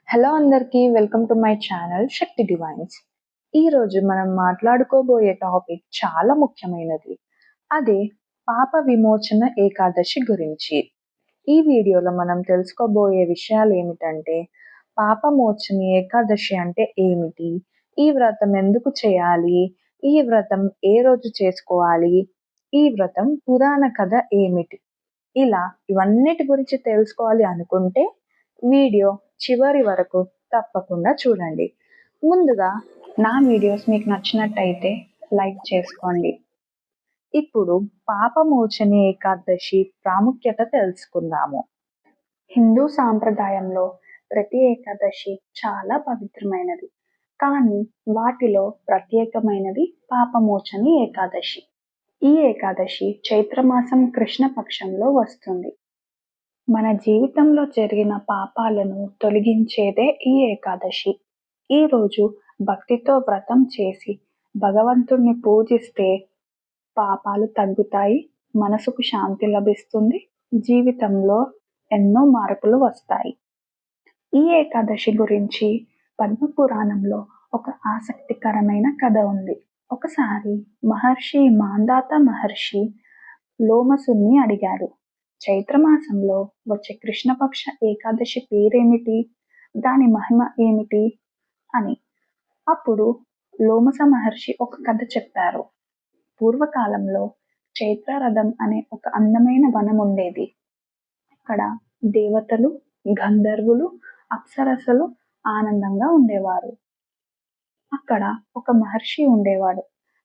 Hello అందరికీ welcome to my channel Shakti divines. ఈరోజు మనం మాట్లాడుకోబోయే టాపిక్ చాలా ముఖ్యమైనది. అదే పాప విమోచన ఏకాదశి గురించి. ఈ వీడియోలో మనం తెలుసుకోబోయే విషయాలు ఏమిటంటే పాపమోచని ఏకాదశి అంటే ఏమిటి, ఈ వ్రతం ఎందుకు చేయాలి, ఈ వ్రతం ఏ రోజు చేసుకోవాలి, ఈ వ్రతం పురాణ కథ ఏమిటి, ఇలా ఇవన్నిటి గురించి తెలుసుకోవాలి అనుకుంటే వీడియో చివరి వరకు తప్పకుండా చూడండి. ముందుగా నా వీడియోస్ మీకు నచ్చినట్టయితే లైక్ చేసుకోండి. ఇప్పుడు పాపమోచని ఏకాదశి ప్రాముఖ్యత తెలుసుకుందాము. హిందూ సాంప్రదాయంలో ప్రతి ఏకాదశి చాలా పవిత్రమైనది, కానీ వాటిలో ప్రత్యేకమైనది పాపమోచని ఏకాదశి. ఈ ఏకాదశి చైత్రమాసం కృష్ణపక్షంలో వస్తుంది. మన జీవితంలో జరిగిన పాపాలను తొలగించేదే ఈ ఏకాదశి. ఈ రోజు భక్తితో వ్రతం చేసి భగవంతుణ్ణి పూజిస్తే పాపాలు తగ్గుతాయి, మనసుకు శాంతి లభిస్తుంది, జీవితంలో ఎన్నో మార్పులు వస్తాయి. ఈ ఏకాదశి గురించి పద్మపురాణంలో ఒక ఆసక్తికరమైన కథ ఉంది. ఒకసారి మహర్షి మాంధాత మహర్షి లోమసుని అడిగారు, చైత్రమాసంలో వచ్చే కృష్ణపక్ష ఏకాదశి పేరేమిటి, దాని మహిమ ఏమిటి అని. అప్పుడు లోమస మహర్షి ఒక కథ చెప్పారు. పూర్వకాలంలో చైత్రరథం అనే ఒక అందమైన వనం ఉండేది. అక్కడ దేవతలు, గంధర్వులు, అప్సరసలు ఆనందంగా ఉండేవారు. అక్కడ ఒక మహర్షి ఉండేవాడు.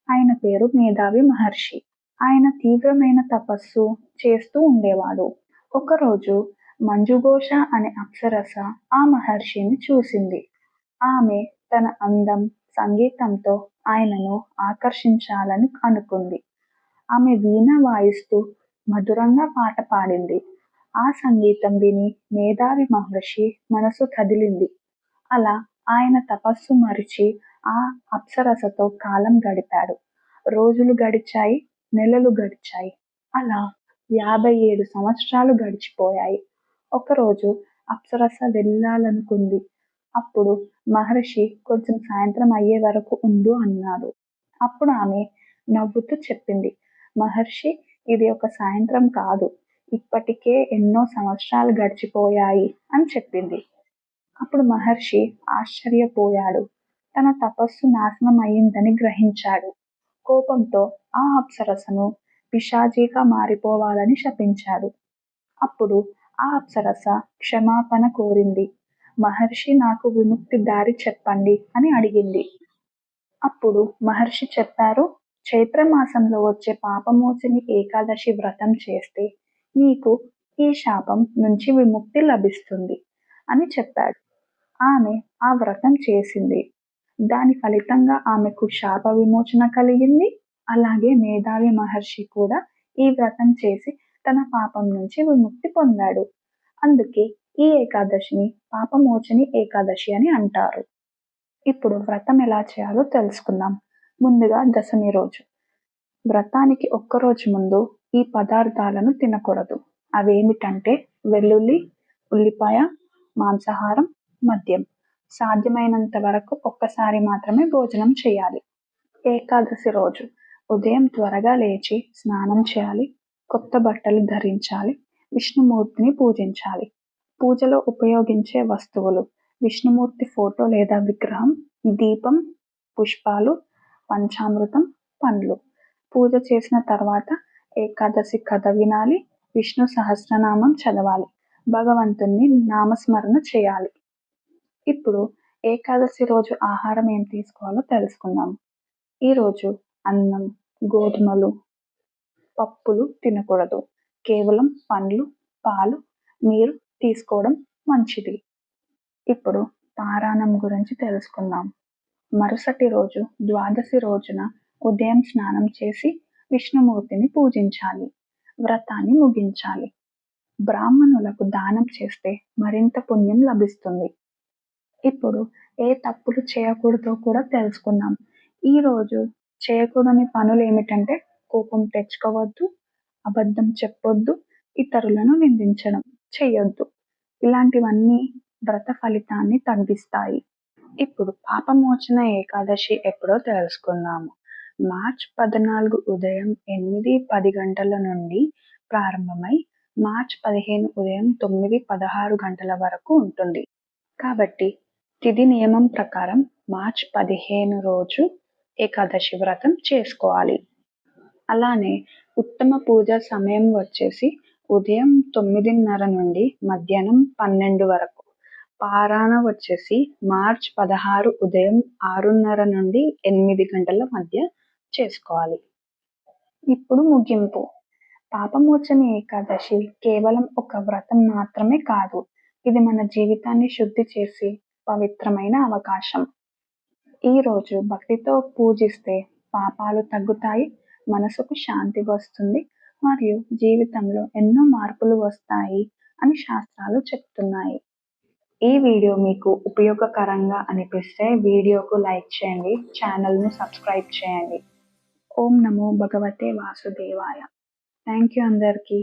ఆయన పేరు మేధావి మహర్షి. ఆయన తీవ్రమైన తపస్సు చేస్తూ ఉండేవాడు. ఒకరోజు మంజుఘోష అనే అప్సరస ఆ మహర్షిని చూసింది. ఆమె తన అందం, సంగీతంతో ఆయనను ఆకర్షించాలని అనుకుంది. ఆమె వీణ వాయిస్తూ మధురంగా పాట పాడింది. ఆ సంగీతం విని మేధావి మహర్షి మనసు కదిలింది. అలా ఆయన తపస్సు మరిచి ఆ అప్సరసతో కాలం గడిపాడు. రోజులు గడిచాయి, నెలలు గడిచాయి. అలా 57 సంవత్సరాలు గడిచిపోయాయి. ఒకరోజు అప్సరస వెళ్ళాలనుకుంది. అప్పుడు మహర్షి కొంచెం సాయంత్రం అయ్యే వరకు ఉండు అన్నాడు. అప్పుడు ఆమె నవ్వుతూ చెప్పింది, మహర్షి, ఇది ఒక సాయంత్రం కాదు, ఇప్పటికే ఎన్నో సంవత్సరాలు గడిచిపోయాయి అని చెప్పింది. అప్పుడు మహర్షి ఆశ్చర్యపోయాడు. తన తపస్సు నాశనం అయిందని గ్రహించాడు. కోపంతో ఆ అప్సరసను పిశాచిగా మారిపోవాలని శపించాడు. అప్పుడు ఆ అప్సరస క్షమాపణ కోరింది. మహర్షి, నాకు విముక్తి దారి చెప్పండి అని అడిగింది. అప్పుడు మహర్షి చెప్పారు, చైత్రమాసంలో వచ్చే పాపమోచని ఏకాదశి వ్రతం చేస్తే నీకు ఈ శాపం నుంచి విముక్తి లభిస్తుంది అని చెప్పాడు. ఆమె ఆ వ్రతం చేసింది. దాని ఫలితంగా ఆమెకు శాప విమోచన కలిగింది. అలాగే మేధావి మహర్షి కూడా ఈ వ్రతం చేసి తన పాపం నుంచి విముక్తి పొందాడు. అందుకే ఈ ఏకాదశిని పాపమోచని ఏకాదశి అని అంటారు. ఇప్పుడు వ్రతం ఎలా చేయాలో తెలుసుకుందాం. ముందుగా దశమి రోజు. వ్రతానికి ఒక్కరోజు ముందు ఈ పదార్థాలను తినకూడదు. అవేమిటంటే వెల్లుల్లి, ఉల్లిపాయ, మాంసాహారం, మద్యం. సాధ్యమైనంత వరకు ఒక్కసారి మాత్రమే భోజనం చేయాలి. ఏకాదశి రోజు ఉదయం త్వరగా లేచి స్నానం చేయాలి, కొత్త బట్టలు ధరించాలి, విష్ణుమూర్తిని పూజించాలి. పూజలో ఉపయోగించే వస్తువులు: విష్ణుమూర్తి ఫోటో లేదా విగ్రహం, దీపం, పుష్పాలు, పంచామృతం, పండ్లు. పూజ చేసిన తర్వాత ఏకాదశి కథ వినాలి, విష్ణు సహస్రనామం చదవాలి, భగవంతుణ్ణి నామస్మరణ చేయాలి. ఇప్పుడు ఏకాదశి రోజు ఆహారం ఏం తీసుకోవాలో తెలుసుకుందాం. ఈరోజు అన్నం, గోధుమలు, పప్పులు తినకూడదు. కేవలం పండ్లు, పాలు, నీరు తీసుకోవడం మంచిది. ఇప్పుడు పారాణం గురించి తెలుసుకుందాం. మరుసటి రోజు ద్వాదశి రోజున ఉదయం స్నానం చేసి విష్ణుమూర్తిని పూజించాలి, వ్రతాన్ని ముగించాలి. బ్రాహ్మణులకు దానం చేస్తే మరింత పుణ్యం లభిస్తుంది. ఇప్పుడు ఏ తప్పులు చేయకూడదో కూడా తెలుసుకుందాం. ఈరోజు చేయకూడని పనులు ఏమిటంటే కోపం తెచ్చుకోవద్దు, అబద్ధం చెప్పొద్దు, ఇతరులను నిందించడం చేయొద్దు. ఇలాంటివన్నీ వ్రత ఫలితాన్ని తగ్గిస్తాయి. ఇప్పుడు పాపమోచన ఏకాదశి ఎప్పుడో తెలుసుకుందాము. మార్చ్ 14 ఉదయం 8:10 గంటల నుండి ప్రారంభమై మార్చ్ 15 ఉదయం 9:16 గంటల వరకు ఉంటుంది. కాబట్టి తిథి నియమం ప్రకారం మార్చ్ 15 రోజు ఏకాదశి వ్రతం చేసుకోవాలి. అలానే ఉత్తమ పూజ సమయం వచ్చేసి ఉదయం 9:30 నుండి మధ్యాహ్నం 12 వరకు. పారాయణ వచ్చేసి మార్చ్ 16 ఉదయం 6:30 నుండి 8 గంటల మధ్య చేసుకోవాలి. ఇప్పుడు ముగింపు. పాపమోచన ఏకాదశి కేవలం ఒక వ్రతం మాత్రమే కాదు, ఇది మన జీవితాన్ని శుద్ధి చేసి పవిత్రమైన అవకాశం. ఈరోజు భక్తితో పూజిస్తే పాపాలు తగ్గుతాయి, మనసుకు శాంతి వస్తుంది మరియు జీవితంలో ఎన్నో మార్పులు వస్తాయి అని శాస్త్రాలు చెప్తున్నాయి. ఈ వీడియో మీకు ఉపయోగకరంగా అనిపిస్తే వీడియోకు లైక్ చేయండి, ఛానల్ను సబ్స్క్రైబ్ చేయండి. ఓం నమో భగవతే వాసుదేవాయ. థ్యాంక్ యూ అందరికీ.